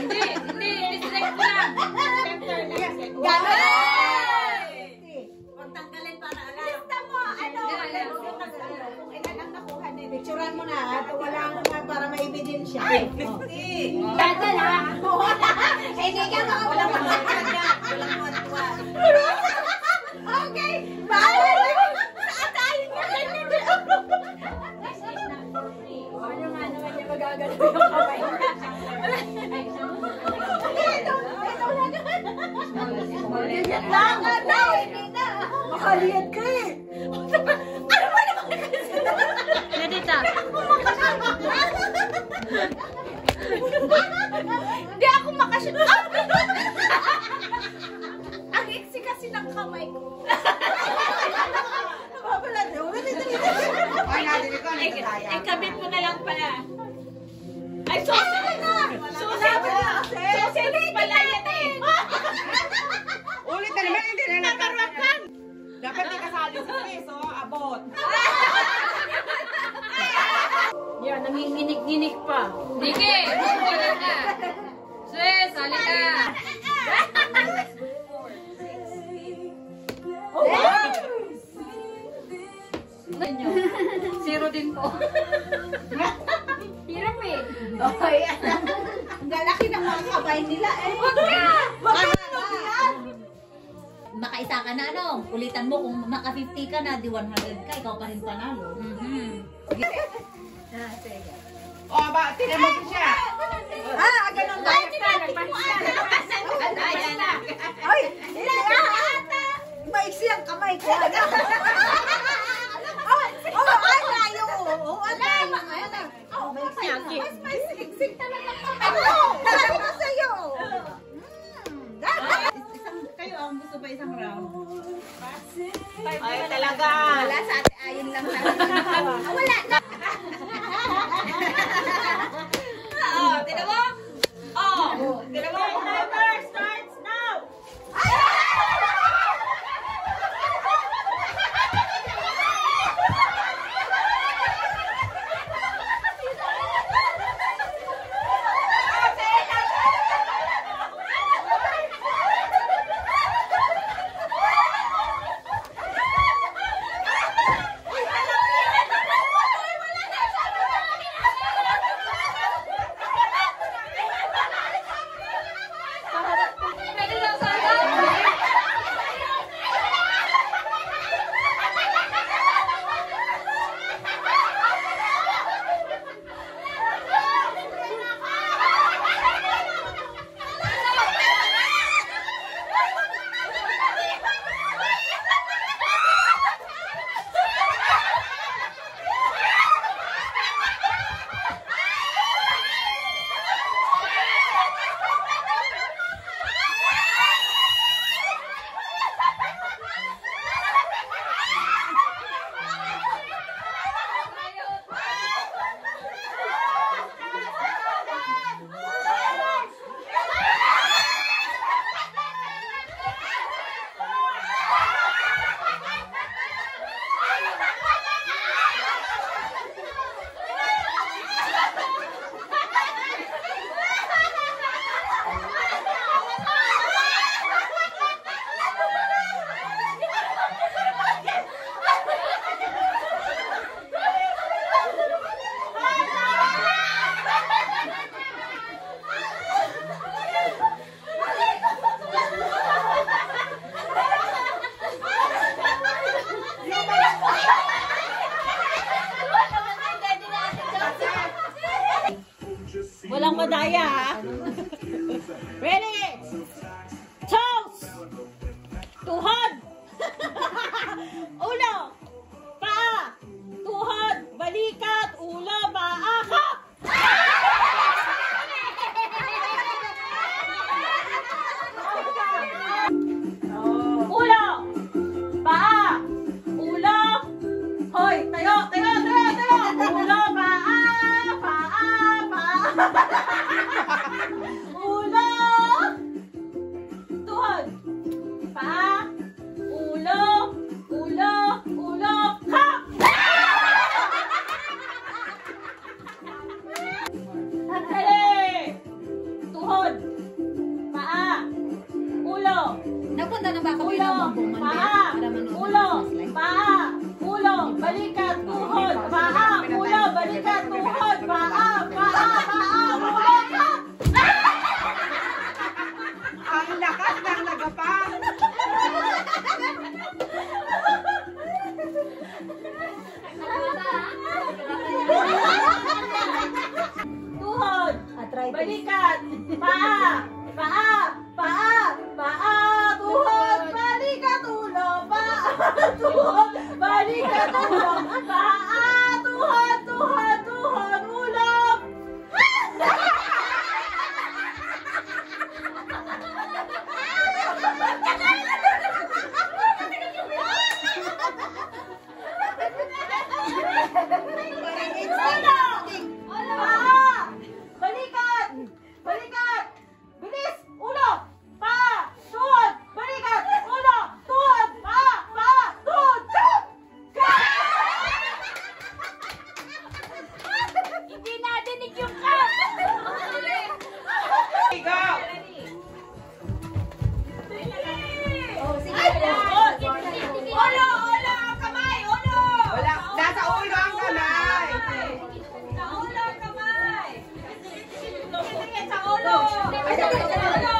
Hindi. Dislike mo lang. Center lang. Gano'n! Huwag tanggalin para alam. Lista mo, ano? Kung ilan ang nakuha nila. Picturean mo na, at walang para ma-ebidensya. Ay, 50. Ganda na! Hindi ka mga walang Okay! Bye! Saan tayo nga? Ano nga naman niya magagalaw yung kamay niya? Maliyat lang! Ano? Hindi na! Makaliyat ka eh! Ano ba naman kasi? Nadita. Hindi ako makashoot. Ang iksi kasi ng kamay ko. Nababalad na. Ay, natin ikaw. Ay, kabit mo na lang pala. Ay, susunod na! Susunod na! Susunod pala yan eh! Ulit na naman, hindi na nagkarakan. Dapat di kasali sa peso, abot. Yan, nanginginig-ginig pa. Sige, wala na. Sis, sali ka. Oh, wow! Zero din po. Hirap eh. Oh, yan. Ang lalaki ng mga kamay nila eh. Wag ka! Wag ka! Makaisa ka na, ano? Ulitan mo, kung maka 50 ka na, di 100 ka, ikaw pa rin panalo. O, ba, tinamag siya. Ganun ba? Ay, tinatik mo ata. Ay, hindi ata. Maiksi ang kamay ko. Ay, layo. Ang layo. Mas maisiksik talaga kamay ko. Talaga ko sa'yo. Kayo ang gusto ba isang round? Ay, talaga. Wala sa ate ayon lang sa wala na. Tinan mo? Tinan mo? Timer starts now! Walang madaya ha. Ready? Toes! Tuhod! Ulo! Paa! Tuhod! Balikat! Ulo! Paa! Hop! Ulo! Paa! Ulo! Hoy! Tayo! Tayo! Tayo! Tayo! Ulo! Paa! Paa! Paa! Ulo! Tuhod! Paa! Ulo! Ulo! Ulo! Hop! Dali! Tuhod! ulo, paa, ulo, balikat, tuhod, paa, ulo, balikat, tuhod, paa, ulo, Ang lakas ng nagapang. tuhod, balikat, paa, tuhod, balikat, ulo, paa, tuhod, balikat, ulo, paa, tuhod, ulo. Paa! Balikat! Balikat! Bilis! Ulo! Paa! Tuhod! Balikat! Ulo! Tuhod! Paa! Tuhod! Hindi nadinig yung cup. Go! Ulo! Ulo! Kamay! Ulo! Wala. Nasa ulo ang kamay. Sa ulo! Kamay! Tingin sa ulo! Sa ulo!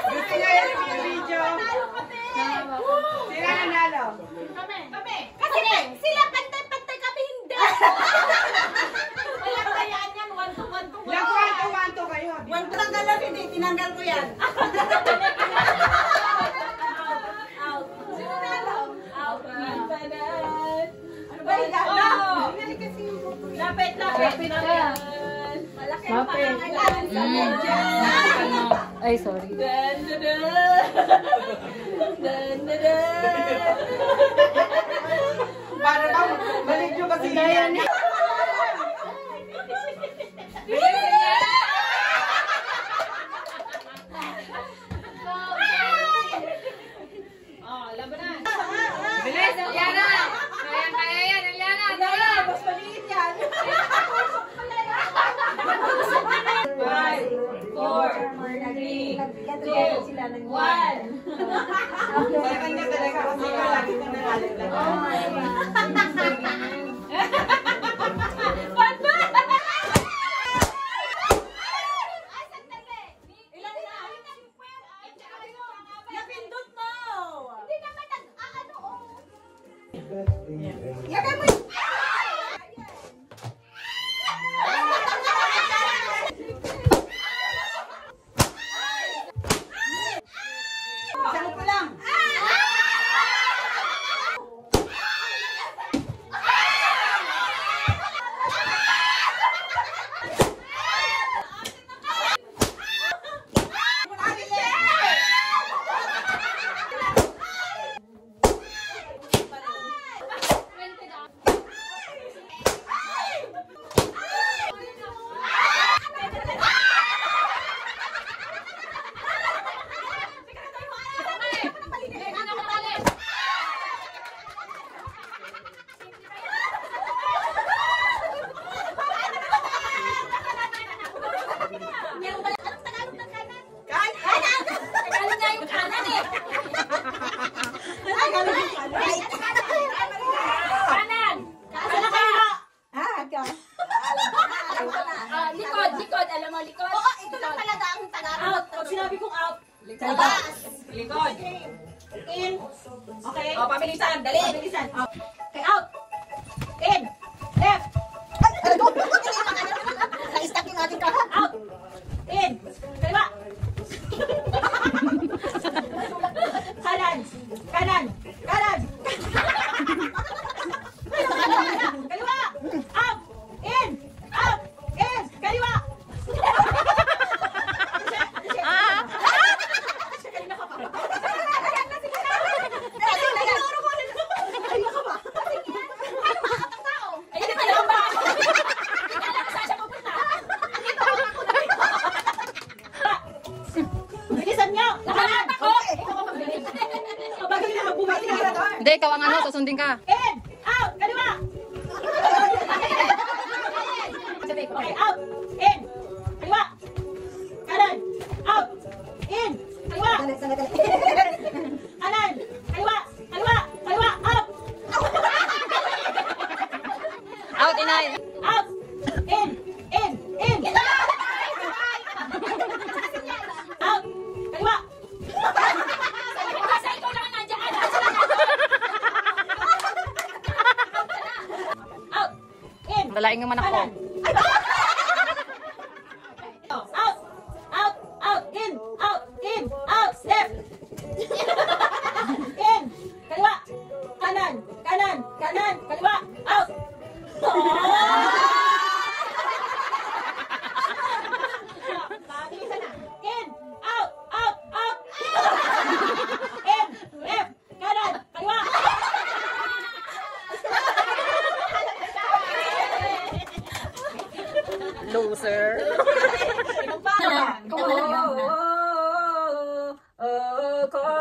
Gusto niya yan yung video. Sila nanalo. Kami! Kasi sila pantay-pantay kami hindi! Walang kayaan yan, one to Nag-1-2-1-2 kayo. One to lang galaw, hindi. Tinanggal ko yan. Out. Sino nalo? Out. Ano ba yung galaw? Lapit ka. Malaki ang pangangailangan sa medya. Ay, sorry. Para lang, balik nyo kasi yan. Bilis, Eliana! Kaya yan, Eliana! Wala, mas maliit yan. 5, 4, 3, 2, 1. Sa kanya talaga kasi lagi kang nalalaglag. Napindot mo! Hindi naman nag-aano oh. Isang ko lang. Likod. Alam mo, likod. Oo, ito lang talaga ang Tagalog. Out. Pag sinabi kong out. Labas. Likod. In. Okay. O, pabilisan. Dali. Pabilisan. Okay, out. In. Left. Na-stuck yung ating kahat. Out. In. Kaliwa. ikaw ang ano, susundin ka. In! Out! Kaliwa! Okay, out! In! Kaliwa! Kanan! Out! In! Kaliwa! Kanan! Kaliwa! Kaliwa! Kaliwa! Out! Out, inay. Out! In! In! In! Out! Kaliwa! Kasi ikaw lang nandiyan ka na. Out! In! Dalaing naman ako. Kanan! Out! Out! Out! In! Out! In! Out! Left! In! Kaliwa! Kanan! Kanan! Kanan! Kaliwa! Out! In! Out! Out! Out! In! Left! Kanan! Kaliwa! Loser. Caught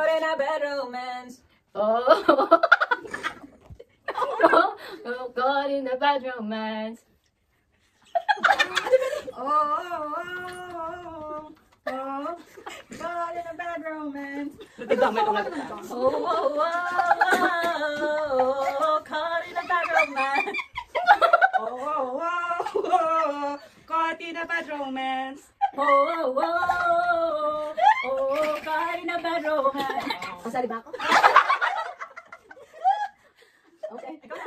in a bad romance. Oh, God in the bad romance. Caught in a bad romance. Caught in a bad romance. Caught in a bad romance. Caught in a bad romance. Masali ba ako? Okay, ikaw na.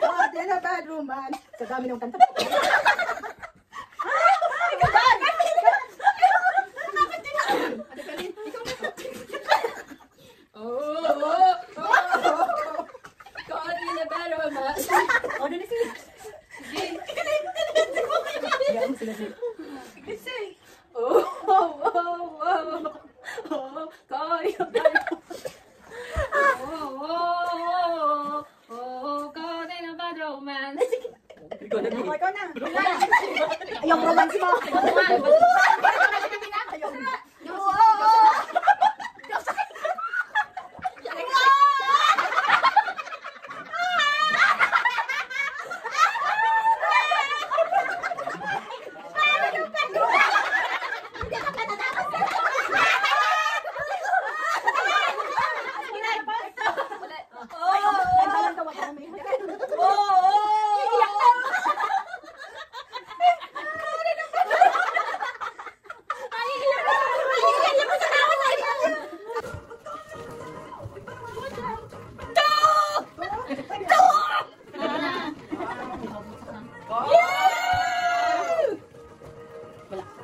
Caught in a bad romance. Sa dami ng kanta. God in the bad romance. Oh, dali sige. Yan sila sige. God in the bad God in a bad romance. Ikaw na. Yung romance mo.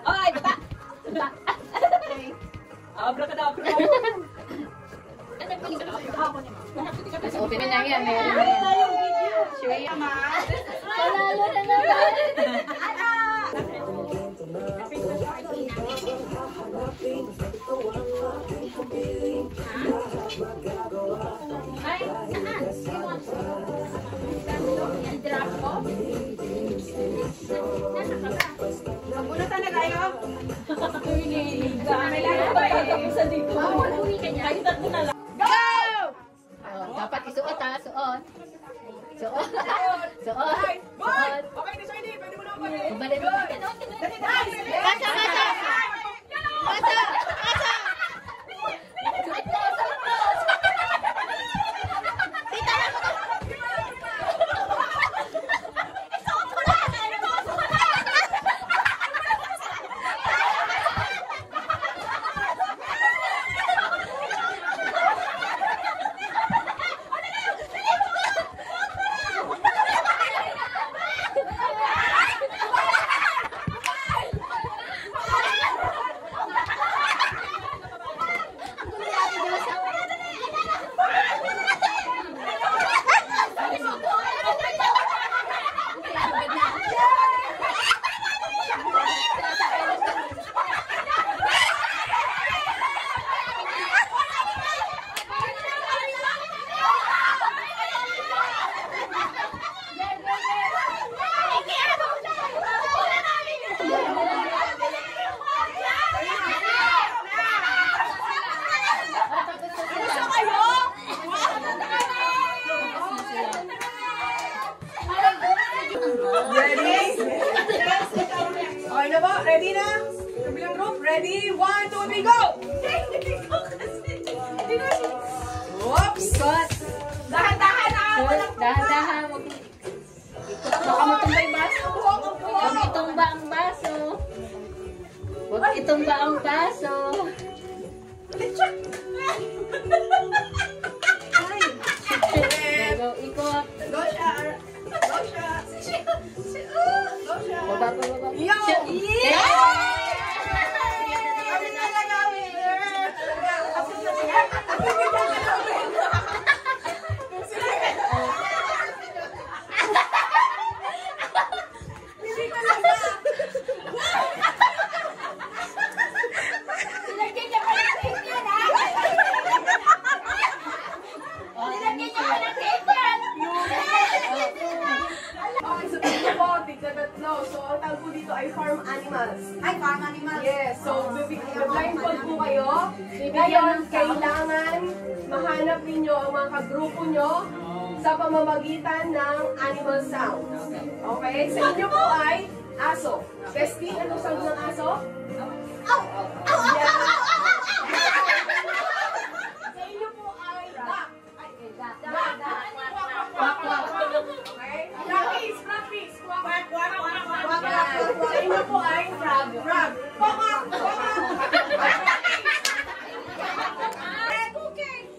Ay, baba. Abracadabra. Open na yan. Shreya, ma. Palalo na naman. Ay, saan? I-drop ko? Magbunatan na tayo. May lalo ba eh? Sa dito. Uwi ka niya. Kahit tatlo na lang. Dapat isuot ha, suot. Suot. Suot. Boy! Suot. Okay, this ID. Pwede mo na ako eh. Balik. Dali, dali. Kasa, kasa. Kasa, kasa. na po? Ready na? Kabilang group? Ready? 1, 2, 3, go! Oops! Dahan-dahan na! Dahan-dahan. Baka matumba yung baso. Huwag itumba ang baso. Huwag itumba ang baso. Go, ikot. Go siya! Go siya! Go siya! Baba, baba. Yo! Kami talaga, winner! Hindi talaga! Nilagyan niya pa ng tape yan, ha? Nilagyan niya pa ng tape yan! Okay, so dito po, tignan tatlo. So, ang tawag po dito ay farm animals. Ay, farm animals. Yes, so blindfold po kayo. Ngayon, kailangan mahanap ninyo ang mga kagrupo nyo sa pamamagitan ng animal sounds. Okay? Sa inyo po ay aso. Testing, anong sound ng aso? Yeah. Sa inyo po ay duck. Okay? Froggies, froggies. Quack, quack, quack, quack, quack. Yan. Sa inyo po ay frog. Frog. Quack, quack, quack.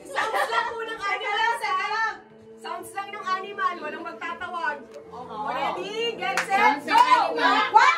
Sounds lang po ng animal, ha? Sounds lang ng animal, walang magtatawag. Ready, get set, Sounds go! ng animal.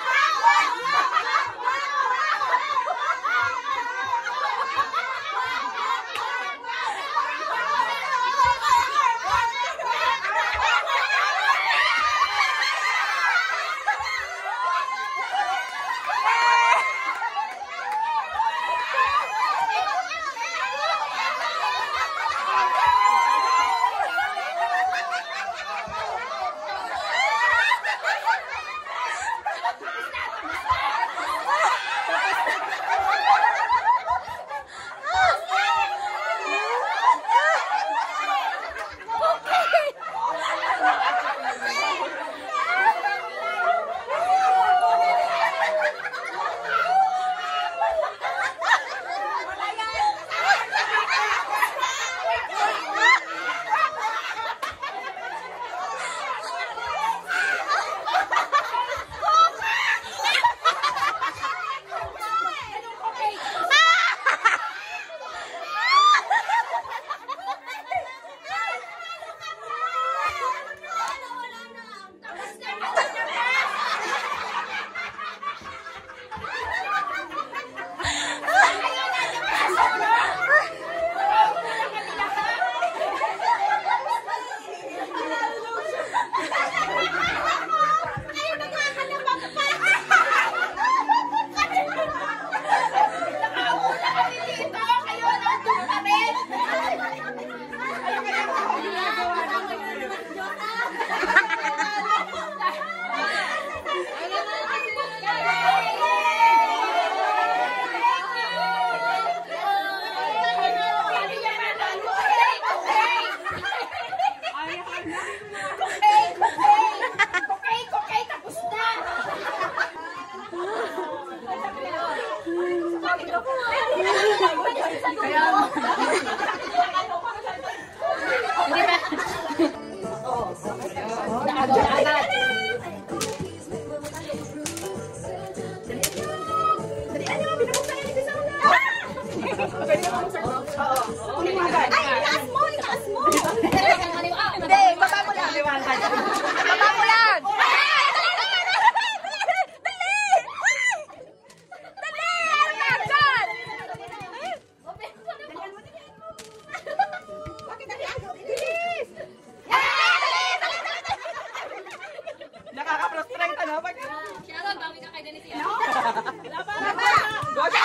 Nakaka-frustrate ano? Pag... Sharon, bawi ka kay Denise yan. Go siya!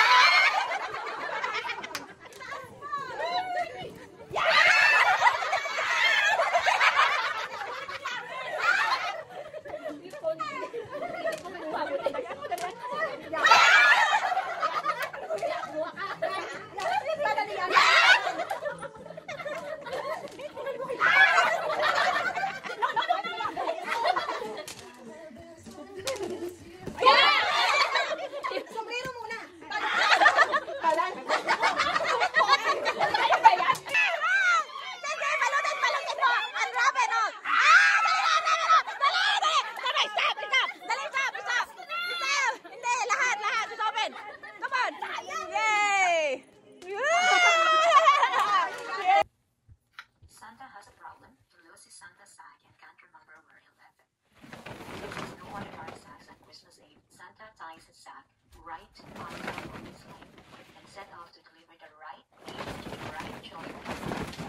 Christmas Eve, Santa ties his sack right on top of his sleigh and set off to deliver the right gifts to the right children.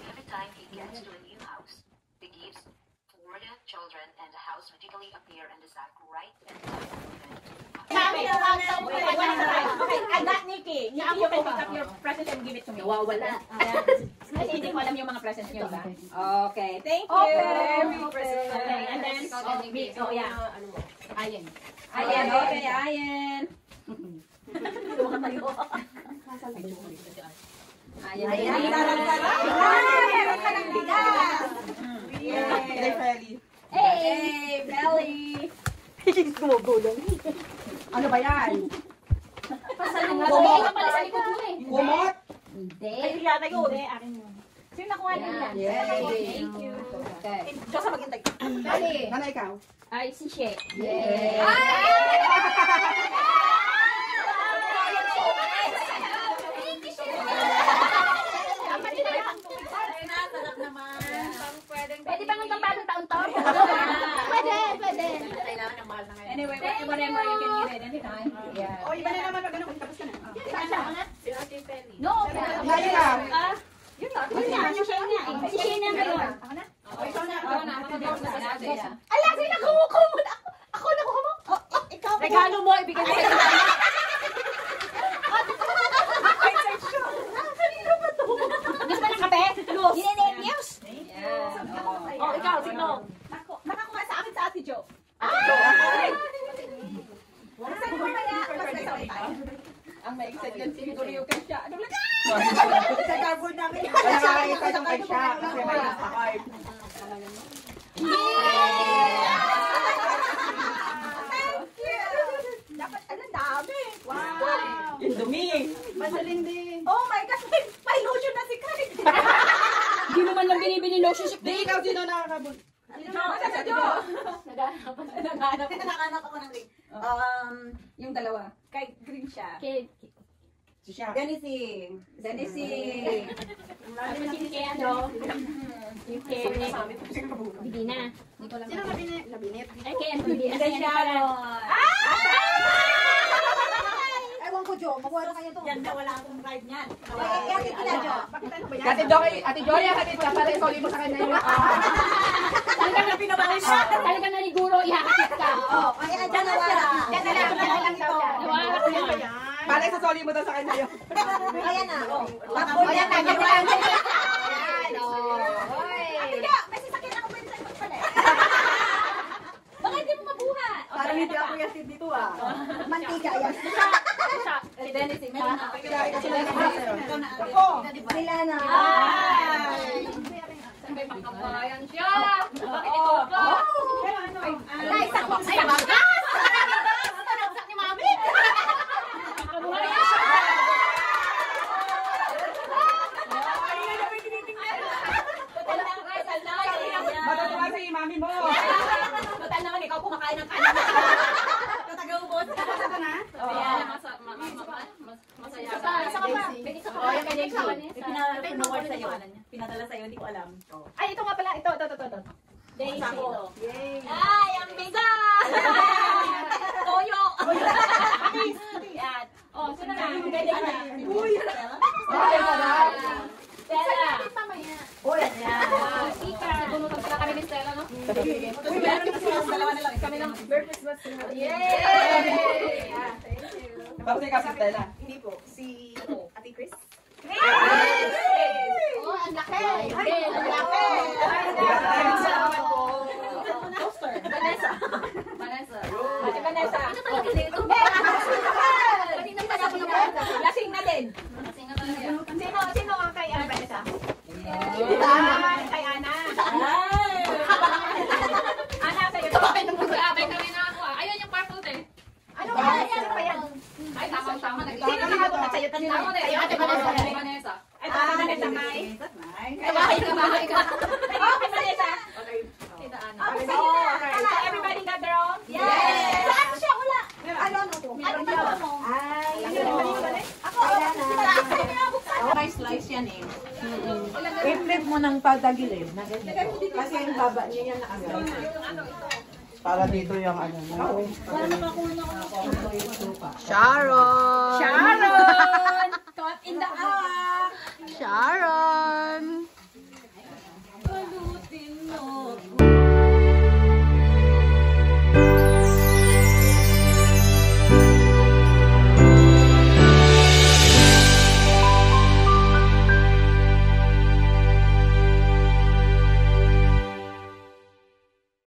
Every time he gets to a new house, the gifts for the children and the house magically appear in the sack right at the time of the event. Okay, that Nikki, you can pick up your presents and give it to me. Nawawala. Kasi hindi ko alam yung mga presents niyo, diba? Okay, thank you. Okay, and then, oh yeah. Ayan. Ayan, okay, ayan. Ayan, meron ka ng bigas. Hey, Belly. Ano ba yan? Gumot. Pala sa likod mo eh. Gumot? Hindi. Ay, yata yun. Hindi, akin yun. Sino nakuha din yan? Thank you. Okay. Diyan sa maghintay. Dali. Nana, ikaw? Ay, si She. Yay! Pwede ba ng bagong taon to? Pwede. Anyway, whatever you can use it anytime. Yeah. O, iba na naman pag ganun. Tapos ka na. No, Nana, ikaw? yun na, si Shane na. Si Shane na ngayon. Ako na? Ikaw na. Ala, sino nakuha mo? Ako nakuha mo? Ikaw. Regalo mo, ibigay mo sa gusto ba ng kape? Ginename news? Oh, ikaw, sino? Nakakuha sa akin sa Ate Jo. Ay! Ang maikset yan, siguro yung kasya. Ano lang? Sa cardboard namin. Nakakita yung kasya. Kasi may card. Dapat, anong dami. Wow. Yung dumi. Masaling din. Oh my gosh, may lotion na si Kai. Hindi naman lang binibili lotion si Di, ikaw sino nakakabot? Nakahanap ako ng ring. Yung dalawa. Kay green siya. Si siya. Denisi. Kay ano? Yung kay... Hindi na. Sino labinit? Ay, kay MPD. Kay Sharon. Ewan ko, Jo. Makuha na kayo to. Yan na, wala akong ride niyan. Kaya sila, Jo. Bakit ano ba yan? Ate Joya, hatid ka para isoli mo sa kanya yung... Talagang na pinabawis siya. Talagang naliguro, ihakakit ka. Oh, ayan, dyan na siya. Dyan na lang ito. Iwarak na. Para isasoli mo daw sa kanya yung... Ayan na. Ayan na. Ayan na. Ate ka, may sasakyan ako pwede sa ibang pala. Baka hindi mo mabuha. Parang hindi ako yasin dito ah. Mantika yan. Si Dennis, meron na. Ako. Sila na. May makabayan siya. Bakit ito ka? Ay, sakok sa iyo. Sakok ni Mami. Makabayan siya. Matutuwa si mami mo. Total naman, ikaw kumakain ng kanin. Tatagaw-ubos. Masaya. Isa ka pa. Isa ka pa. Pinaward sa'yo. Pinadala sa'yo, hindi ko alam. Ay, ito nga pala. Ito. Daisy. Yay. Ay, ang biga! Toyo! Yan. Oh, sino na? Uy. Stella. Uy. Sika. Bunutan pala kami ni Stella, no? Uy, meron kasi yung dalawa na lang. Kami ng Merry Christmas. Yay! Bakit ikaw si Stella? Hindi po. Si Ate Chris. Oh, ang laki. Ang laki. Vanessa. Ate Vanessa. Lasing na din. Sino ang kay Vanessa? Kay Ana. Ana, sa'yo. Sabay kami na ako. Ayun yung parcel eh. Ano ba yan? Ay, tama. Sino nakatulad sa'yo? Tanong Ako din. sa'yo, Ate Vanessa. Vanessa. Ay, Vanessa, May. Kabahay ka. Oh, kay Vanessa. Tita Ana. Okay. So, everybody got their own? Yes! Saan siya? Wala. Ano ko? Ano ba mo? Ay, Ako, may slice yan eh. I-flip mo ng pagtagilid. Kasi yung baba niya yan na agad. Para dito yung ano. Para makakuha na ako. Sharon! Sharon! Caught in the act! Sharon!